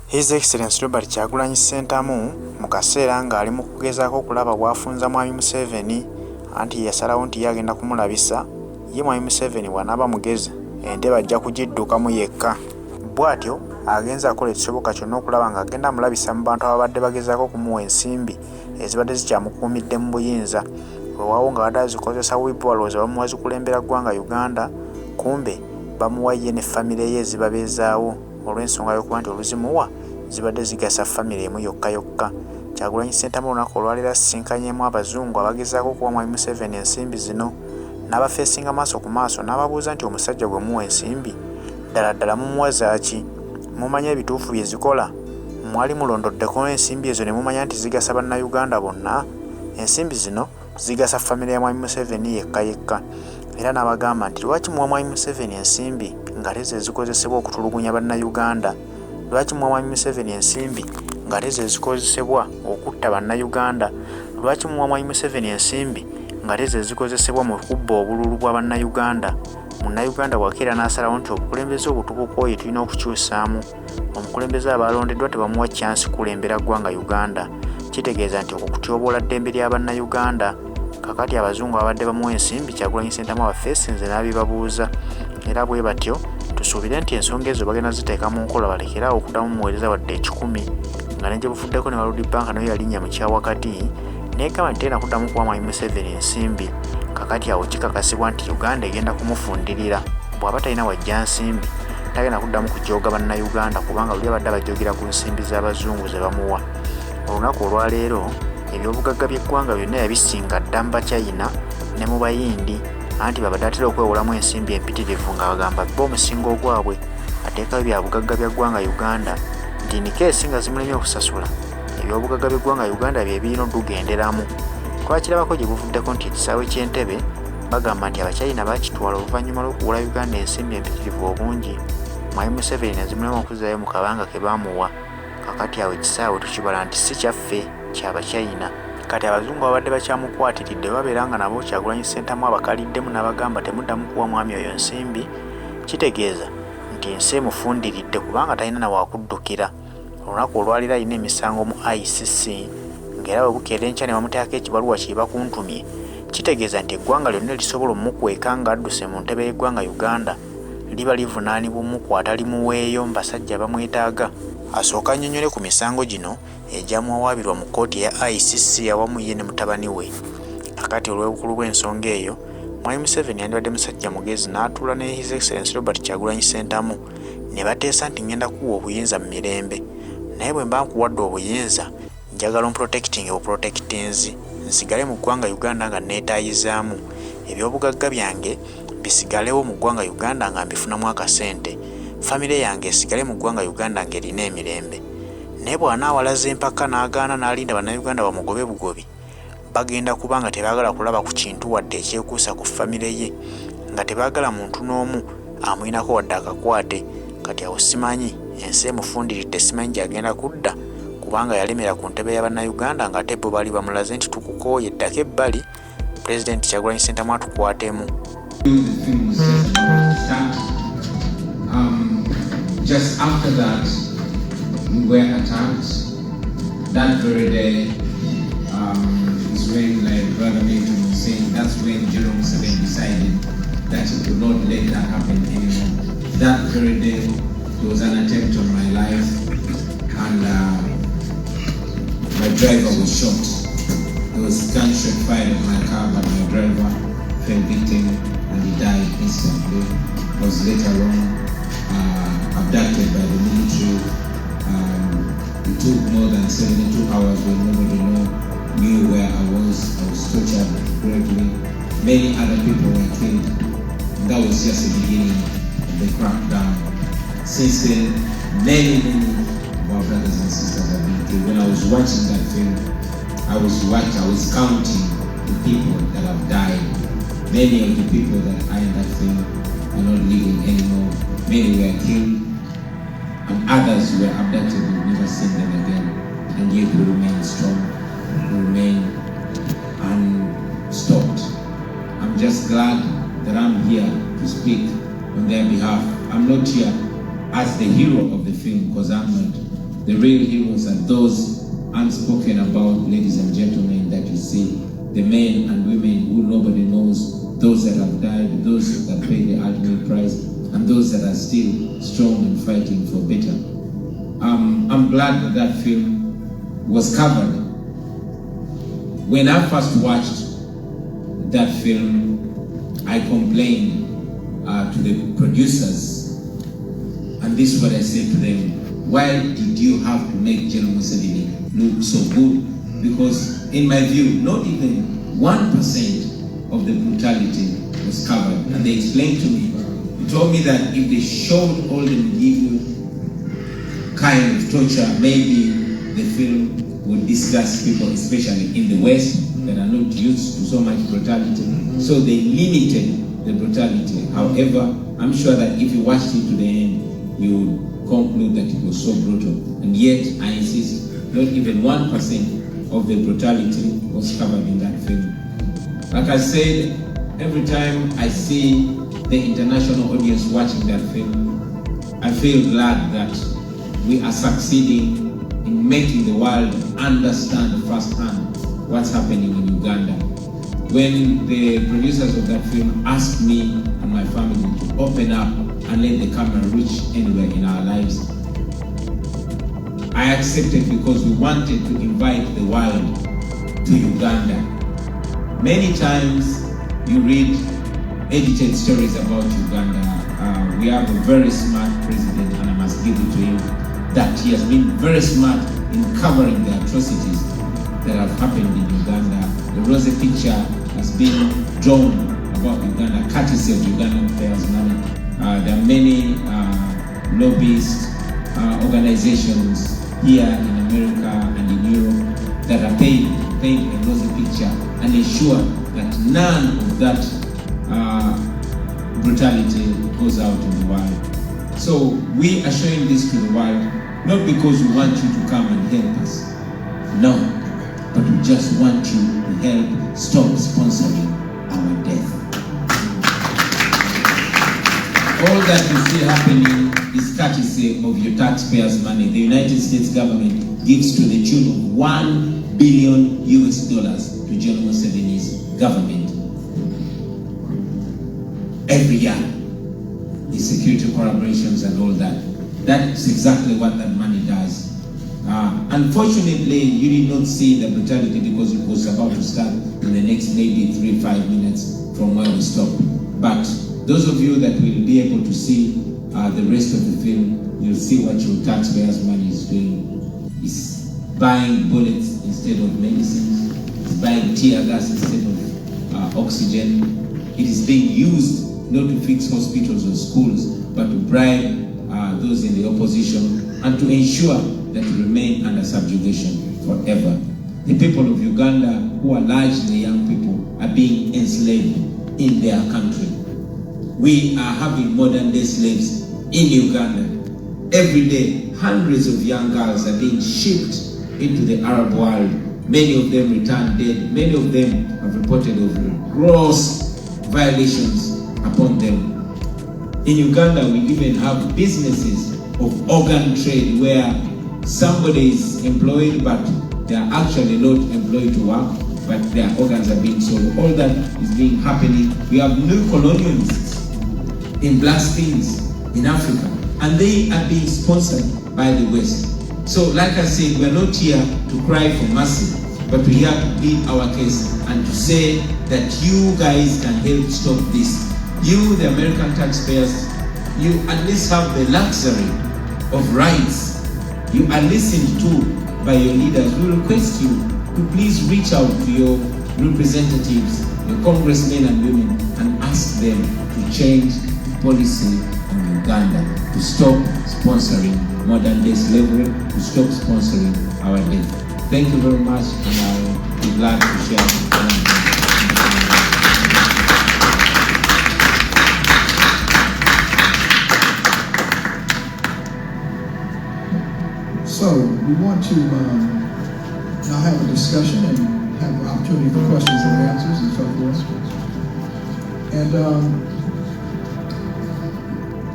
His Excellency Robert Kyagulanyi Ssentamu mu kaseera ng'ali mu kugezaako okulaba bw'afunza Mwami Museveni anti yasalawo nti yagenda kumulabisa ye Mwami Museveni bw'anaaba mugezi ente bajja kugiddukamu yekka. Bw'atyo agenza akola ekisoboka kyonna okulaba ng'agenda amulabisa mu bantu ababadde bagezaako okumuwa ensimbi ezibadde zikyamukuumidde mu buyinza. Weewaawo nga badde azikozesa wiipu balowooza bamuwa zikulembera ggwanga Uganda, kumbe bamuwa ye ne famire ye ezibabeezaawo olw'ensonga y'okuba nti oluzimuwa zibadde zigasa famire emu yokka yokka. Kyagulanyi Ssentamu olunaku olwaleero asisinkanyeemu abazungu abagezaako okuwa Mwami Museveni ensimbi zino n'abafeesinga maaso ku maaso n'ababuuza nti omusajja gwe muwa ensimbi ddala ddala mumuwa zaaki? Mumanya ebituufu bye zikola? Mwali mulondoddeko ensimbi ezo ne mumanya nti zigasa bannayuganda bonna? Ensimbi zino zigasa famire ya Mwami Museveni yekka yekka. Era n'abagamba nti lwaki muwa Mwami Museveni ensimbi ng'ate ze zikozesebwa okutulugunya bannayuganda? Lwaki muwa Mwami Museveni ensimbi ng'ate ze zikozesebwa okutta bannayuganda? Lwaki muwa Mwami Museveni ensimbi ng'ate ze zikozesebwa mu kubba obululu bwa bannayuganda? Munnayuganda bw'akeera n'asalawo nti obukulembeze obutukuka oyo tulina okukyusaamu. Omukulembeze abalondeddwa tebamuwa kyansi kulembera ggwanga Uganda. Kitegeeza nti okwo kutyoboola ddembe lya bannayuganda. Kakati abazungu abadde bamuwa ensimbi Kyagulanyi Ssentamu abafeesinze n'abibabuuza. Era bwe batyo tusuubire nti ensonga ezo bagenda ziteeka mu nkola balekeraawo okuddamu muweereza wadde 10 nga ne gye bufuddeko ne World Bank nayo yalinnya mu kyawakati n'egamba nti tena kuddamu kuwa Mwami Museveni ensimbi. Kakati awo kikakasibwa nti Uganda egenda kumufundirira. Bw'aba talina wajja nsimbi tagenda kuddamu kujooga bannayuganda kubanga luli abadde abajoogera ku nsimbi z'abazungu ze bamuwa. Olunaku olwaleero ebyobugagga by'eggwanga byonna yabisinga dda mu Bachina ne mu Bayindi anti babadde atera okwewolamu ensimbi empitirivu nga bagamba bo omusingo gwabwe ateekayo bya bugagga bya ggwanga Uganda nti nikeesi nga zimulemye okusasula ebyobugagga by'eggwanga Uganda bye birina odugenderamu. Twakirabako gye buvuddeko nti ekisaawe ky'Entebbe bagamba nti Abachina baakitwala oluvannyuma lw'okuwula Uganda ensimbi empitirivu obungi. Mwami Museveni ne zimulema okuzzaayo mu kabanga ke baamuwa. Kakati awo ekisaawe tukibala nti si kyaffe kya Bachina. Kati abazungu abadde bakyamukwatiridde babeera nga nabo Kyagulanyi Ssentamu abakaliddemu n'abagamba temuddamu kuwa mwami oyo nsimbi. Kitegeeza nti ensi emufundiridde kubanga talina na waakuddukira. Olunaku olwalira alina emisango mu ICC ng'era bwe bukeera enkya ne bamuteekako ekibaluwa kye bakuntumye. Kitegeeza nti eggwanga lyonna lisobola omukweka ng'adduse mu ntebe y'eggwanga Uganda liba livunaanibwa omukwata limuweeyo mu basajja bamwetaaga. Asooka annyonnyole ku misango gino egyamuwawaabirwa mu kkooti ya ICC awamu ye ne mutabani we. Kakati olw'obukulu bw'ensonga eyo Mwami Museveni yandibadde musajja mugezi n'atuula ne His Excellency Robert Kyagulanyi Ssentamu ne bateesa nti ngenda kuwa obuyinza mu mirembe. Naye bwe mba nkuwadde obuyinza njagala omprotecting obuprotectinzi nsigale mu ggwanga Uganda nga neetaayizaamu ebyobugagga byange bisigalewo mu ggwanga Uganda nga mbifunamu akasente. Famire yange esigale mu ggwanga Uganda ng'erina emirembe. Naye bw'anaawalaza empaka n'agaana n'alinda bannayuganda bamugobe bugobi bagenda kuba nga tebaagala kulaba ku kintu wadde ekyekuusa ku famire ye, nga tebaagala muntu n'omu amuyinako wadde akakwate. Kati awo simanyi ensi emufundiridde, simanyi gy'agenda kudda kubanga yalemera ku ntebe y'abannayuganda ng'ate bo bali bamulaze nti tukukooye eddako ebbali Pulezidenti Kyagulanyi Ssentamu atukwatemu. Just after that, we were attacked. That very day is when, like Brother Nathan was saying, that's when General Museveni decided that he could not let that happen anymore. That very day, there was an attempt on my life, and my driver was shot. There was gunshot fired at my car, but my driver fell victim and he died instantly. I was later on abducted by the military. It took more than 72 hours when nobody knew where I was. I was tortured greatly. Many other people were killed. And that was just the beginning of the crackdown. Since then, many of our brothers and sisters have been killed. When I was watching that film, I was counting the people that have died. Many of the people that are in that film are not living anymore. Many were killed, and others were abducted. We've never seen them again. And yet we remain strong, we remain unstopped. I'm just glad that I'm here to speak on their behalf. I'm not here as the hero of the film, because I'm not The real heroes are those unspoken about, ladies and gentlemen, that you see, the men and women who nobody knows, those that have died, those that paid the ultimate price, and those that are still strong and fighting for better. I'm glad that that film was covered. When I first watched that film, I complained to the producers, and this is what I said to them: why did you have to make General Museveni look so good? Because in my view, not even 1% of the brutality was covered. And they explained to me, they told me that if they showed all the medieval kind of torture, maybe the film would disgust people, especially in the West, that are not used to so much brutality. So they limited the brutality. However, I'm sure that if you watched it to the end, you would conclude that it was so brutal. And yet, I insist, not even 1% of the brutality was covered in that film. Like I said, every time I see the international audience watching that film, I feel glad that we are succeeding in making the world understand firsthand what's happening in Uganda. When the producers of that film asked me and my family to open up and let the camera reach anywhere in our lives, I accepted because we wanted to invite the world to Uganda. Many times you read edited stories about Uganda. We have a very smart president, and I must give it to him, that he has been very smart in covering the atrocities that have happened in Uganda. The rosy picture has been drawn about Uganda, courtesy of Ugandan payers' money. There are many lobbyist organizations here in America and in Europe that are paid a rosy picture and ensure that none of that brutality goes out in the world. So we are showing this to the world, not because we want you to come and help us, no, but we just want you to help stop sponsoring our death. All that you see happening is courtesy of your taxpayers' money. The United States government gives to the tune of $1 billion to General Museveni's government every year. The security collaborations and all that. That's exactly what that money does. Unfortunately, you did not see the brutality because it was about to start in the next maybe 3-5 minutes from where we stopped. But those of you that will be able to see the rest of the film, you'll see what your taxpayers' money is doing. It's buying bullets instead of medicines. It's buying tear gas instead of oxygen. It is being used not to fix hospitals or schools, but to bribe those in the opposition and to ensure that we remain under subjugation forever. The people of Uganda, who are largely young people, are being enslaved in their country. We are having modern day slaves in Uganda. Every day, hundreds of young girls are being shipped into the Arab world. Many of them return dead. Many of them have reported of gross violations upon them. In Uganda, we even have businesses of organ trade where somebody is employed, but they are actually not employed to work, but their organs are being sold. All that is being happening. We have neocolonialists in black skins in Africa, and they are being sponsored by the West. So, like I said, we're not here to cry for mercy, but we're here to plead our case and to say that you guys can help stop this. You, the American taxpayers, you at least have the luxury of rights. You are listened to by your leaders. We request you to please reach out to your representatives, your congressmen and women, and ask them to change policy in Uganda, to stop sponsoring modern day slavery, to stop sponsoring our death. Thank you very much, and I'll be glad to share. So we want to now have a discussion and have an opportunity for questions and answers and so forth. And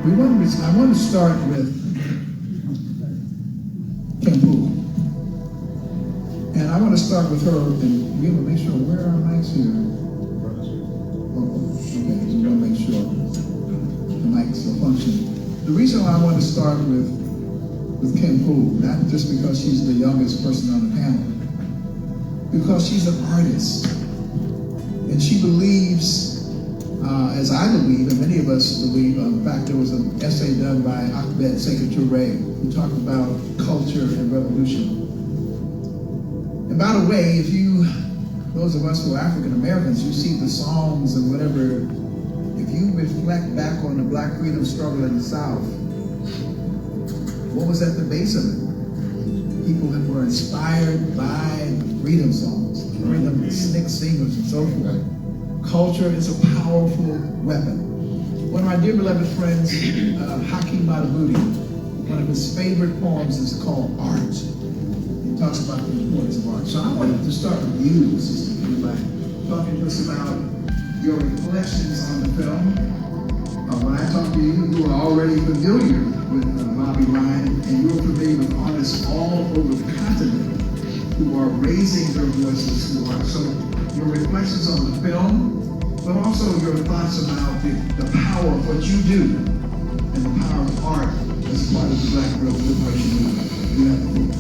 I want to start with I want to start with her, and we will make sure, where are our mics here? Okay, we want to make sure the mics are functioning. The reason why I want to start with Kim Poole, not just because she's the youngest person on the panel, because she's an artist. And she believes, as I believe, and many of us believe, in fact, there was an essay done by Ababadde Bateeka who talked about culture and revolution. And by the way, if you, those of us who are African Americans, you see the songs and whatever, if you reflect back on the Black freedom struggle in the South, what was at the base of it? People that were inspired by freedom songs, freedom slick singers and so forth. Culture is a powerful weapon. One of my dear beloved friends, Hakeem Madhubuti, one of his favorite poems is called Art. He talks about the importance of art. So I wanted to start with you, Sister Q, by talking to us about your reflections on the film. When I talk to you, you are already familiar with Bobby Wine, and you're familiar with artists all over the continent who are raising their voices through art. So your reflections on the film, but also your thoughts about the power of what you do and the power of art as part of the Black Liberation Movement. You have the floor.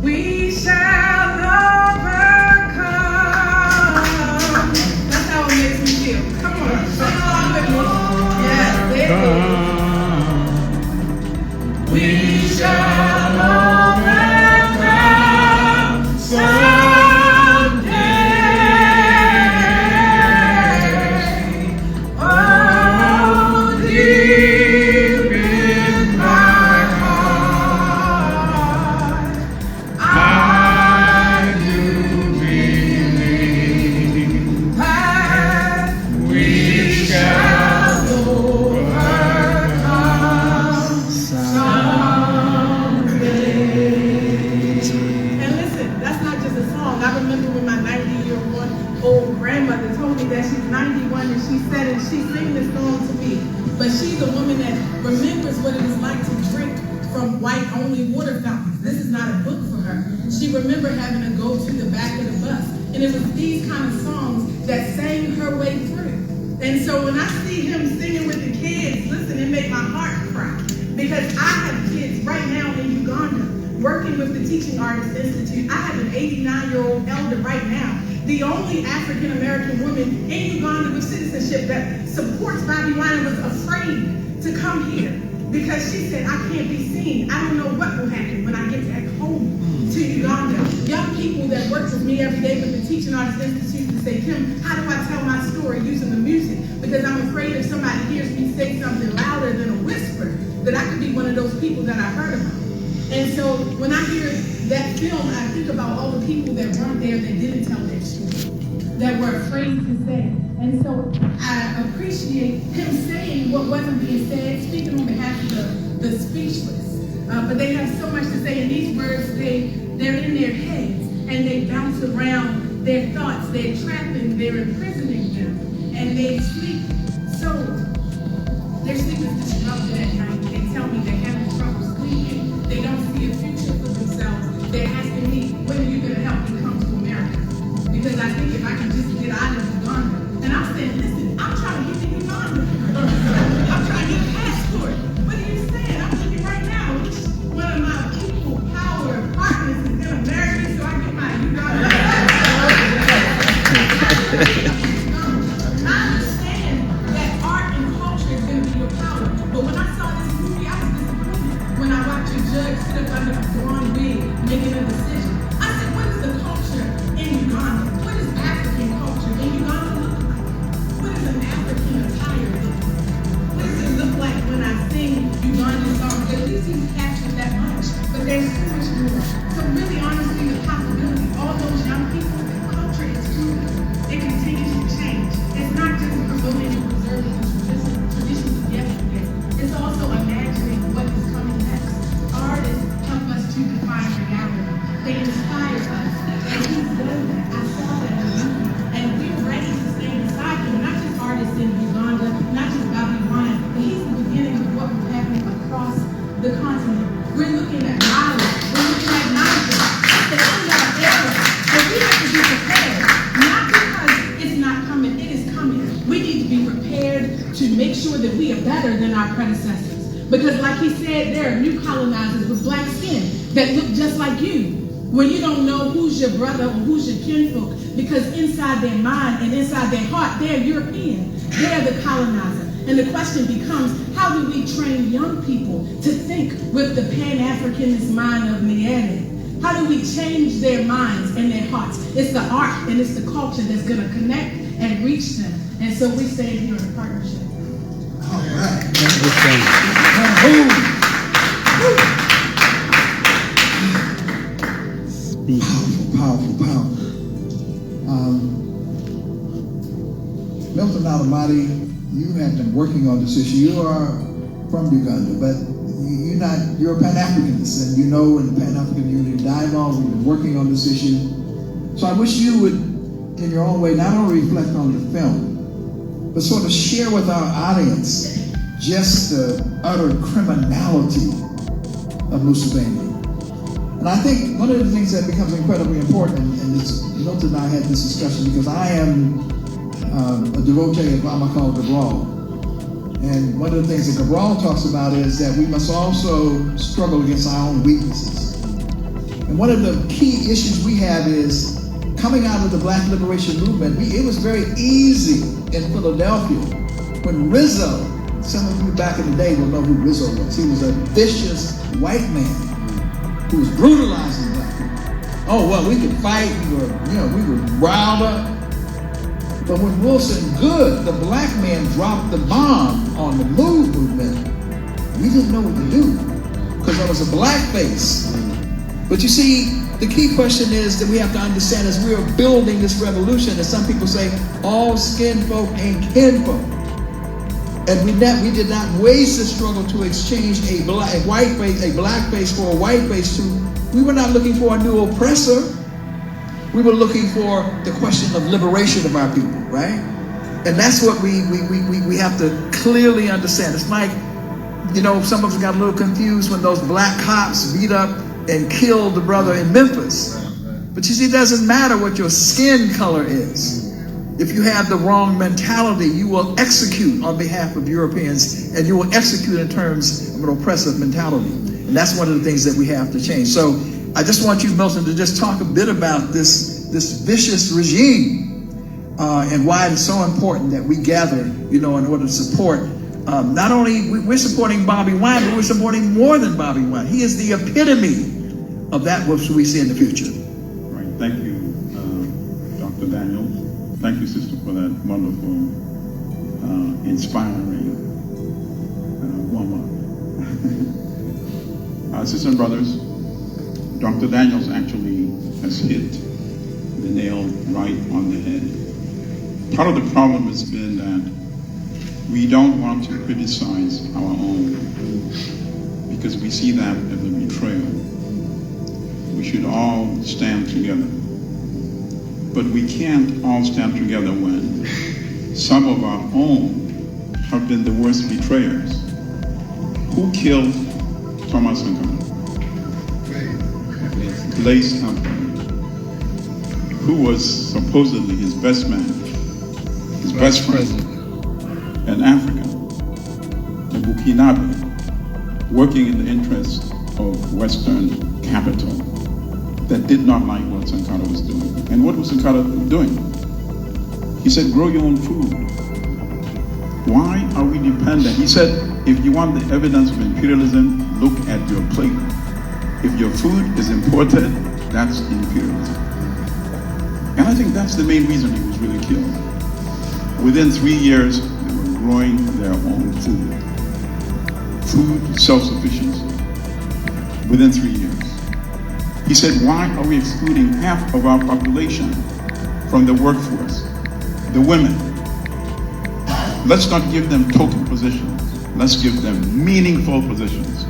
We shall overcome. That's how it makes me feel. Come on, sing along with me. Yes, there. We shall overcome someday. Oh, deep in my heart, I do believe that we shall overcome someday. And listen, that's not just a song. I remember when my 90-year-old grandmother told me that she's 91 and she said, and she sang this song to me. But she's a woman that remembers what it was like to drink from white-only water fountains. This is not a book for her. She remembered having to go to the back of the bus. And it was these kind of songs that sang her way through. And so when I see him singing with the kids, listen, it made my heart cry. Because I have kids right now in Uganda working with the Teaching Artists Institute. I have an 89-year-old elder right now, the only African-American woman in Uganda with citizenship that supports Bobby Wine, was afraid to come here because she said, I can't be seen. I don't know what will happen when I get back home to Uganda. Young people that work with me every day with the Teaching Artists Institute to say, Kim, how do I tell my story using the music? Because I'm afraid if somebody hears me say something louder than a whisper, that I could be one of those people that I heard about. And so when I hear that film, I think about all the people that weren't there that didn't tell their story, that were afraid to say. And so I appreciate him saying what wasn't being said, speaking on behalf of the speechless. But they have so much to say, and these words, they're in their heads, and they bounce around their thoughts. They're trapping, they're imprisoning them, and they sleep. So their sleep is disrupted at night. They tell me they're having trouble sleeping. They don't see a future for themselves. They're asking me, when are you going to help me come to America? Because I think if I can just get out of Uganda. And I'm saying, listen, I'm trying to get to Uganda. I'm trying to get a passport. What are you saying? I'm looking right now. One of my people power partners is in America, so I get my Uganda. I understand that art and culture is going to be your power. But when I saw this movie, I was disappointed when I watched a judge sit up under a blonde wig making a decision. I said, what is the culture in Uganda? What is African culture in Uganda look like? What is an African attire look like? What does it look like when I sing Ugandan songs? At least he's captured that much. But there's so much more. So really, honestly, the possibility, all those young people, culture is fluid. It continues to change. It's not just promoting and preserving the traditions of yesterday. It's also imagining what is coming next. Artists help us to define reality. They inspire us. And he's done that. I saw that in the movie. And we're ready to stand beside him. Not just artists in Uganda, not just Bobby Wine, but he's the beginning of what will happen across the continent. We're looking at Mali. We're looking at Niger. that we are better than our predecessors. Because like he said, there are new colonizers with black skin that look just like you. When you don't know who's your brother or who's your kinfolk, because inside their mind and inside their heart, they're European. They're the colonizer. And the question becomes, how do we train young people to think with the Pan-Africanist mind of Nyerere? How do we change their minds and their hearts? It's the art and it's the culture that's going to connect and reach them. And so we stand here in partnership. All right. Powerful. Milton Alamadi, you have been working on this issue. You are from Uganda, but you're a Pan-Africanist, and you know in the Pan-African Unity Dialogue, we've been working on this issue. So I wish you would, in your own way, not only reflect on the film, but sort of share with our audience just the utter criminality of Museveni. And I think one of the things that becomes incredibly important, and Milton and I had this discussion because I am a devotee of Amilcar Cabral. And one of the things that Cabral talks about is that we must also struggle against our own weaknesses. And one of the key issues we have is coming out of the Black Liberation Movement. It was very easy in Philadelphia when Rizzo, some of you back in the day will know who Rizzo was. He was a vicious white man who was brutalizing black people. Oh, well, we could fight, we were riled up. But when Wilson Good, the black man, dropped the bomb on the MOVE movement, we didn't know what to do because there was a black face. But you see, the key question is that we have to understand as we are building this revolution, as some people say, all skin folk ain't kinfolk. And we did not waste the struggle to exchange a black face for a white face too. We were not looking for a new oppressor. We were looking for the question of liberation of our people, right? And that's what we have to clearly understand. It's like, some of us got a little confused when those black cops beat up and killed the brother in Memphis. But you see, it doesn't matter what your skin color is. If you have the wrong mentality, you will execute on behalf of Europeans, and you will execute in terms of an oppressive mentality. And that's one of the things that we have to change. So I just want you, Milton, to just talk a bit about this vicious regime and why it's so important that we gather, in order to support. Not only we're supporting Bobby Wine, but we're supporting more than Bobby Wine. He is the epitome of that which we see in the future. Right. Thank you, Dr. Daniel. Thank you, sister, for that wonderful, inspiring warm-up. Sisters and brothers, Dr. Daniels actually has hit the nail right on the head. Part of the problem has been that we don't want to criticize our own because we see that as a betrayal. We should all stand together. But we can't all stand together when some of our own have been the worst betrayers. Who killed Thomas Sankara? Blaise Compaoré, who was supposedly his best man, his best friend, an African, a Burkinabe, working in the interest of Western capital that did not like what Sankara was doing. And what was Sankara doing? He said, grow your own food. Why are we dependent? He said, if you want the evidence of imperialism, look at your plate. If your food is imported, that's imperialism. And I think that's the main reason he was really killed. Within 3 years, they were growing their own food. Food self-sufficiency. Within 3 years. He said, why are we excluding half of our population from the workforce? The women. Let's not give them token positions. Let's give them meaningful positions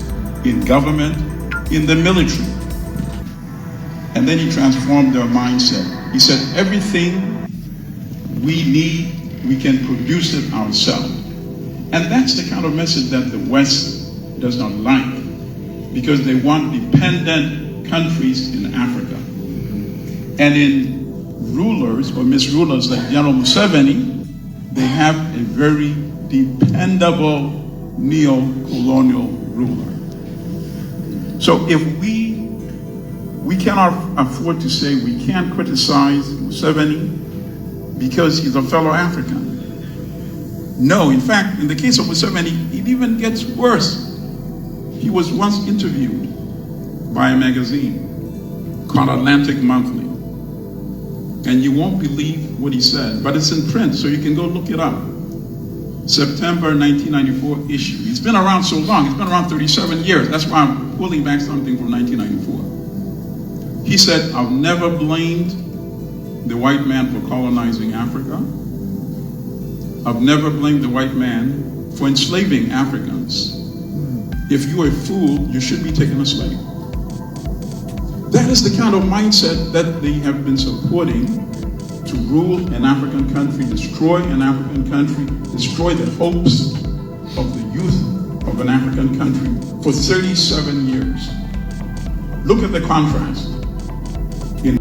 in government, in the military. And then he transformed their mindset. He said, everything we need, we can produce it ourselves. And that's the kind of message that the West does not like, because they want dependent countries in Africa. And in rulers or misrulers like General Museveni, they have a very dependable neo-colonial ruler. So if we cannot afford to say we can't criticize Museveni because he's a fellow African. No, in fact, in the case of Museveni, it even gets worse. He was once interviewed by a magazine called Atlantic Monthly. And you won't believe what he said, but it's in print, so you can go look it up. September 1994 issue. It's been around so long, it's been around 37 years. That's why I'm pulling back something from 1994. He said, I've never blamed the white man for colonizing Africa. I've never blamed the white man for enslaving Africans. If you're a fool, you should be taken as slave. That is the kind of mindset that they have been supporting to rule an African country, destroy an African country, destroy the hopes of the youth of an African country for 37 years. Look at the contrast. In